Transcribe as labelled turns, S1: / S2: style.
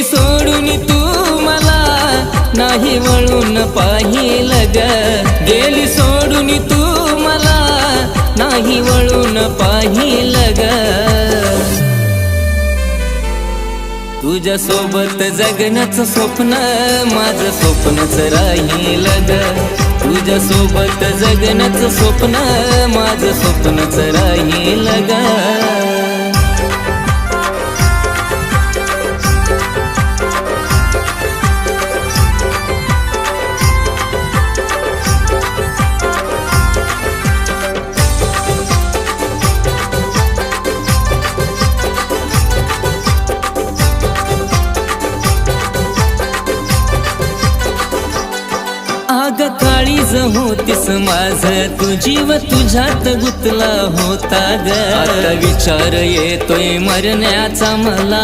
S1: गेली सोडून तू मला नाही वळून पाहिलं ग, गेली सोडून तू मला नाही वळून पाहिलं ग. तुझ्या सोबत जगण्याचं स्वप्न माझं स्वप्नच राहिलं ग, तुझ्या सोबत जगण्याचं स्वप्न माझं स्वप्नच राहिलं ग. आग काळीज होतीस माझ, तू जीव तुझ्यात गुतला होता ग. आता विचार येतोय मरण्याचा मला.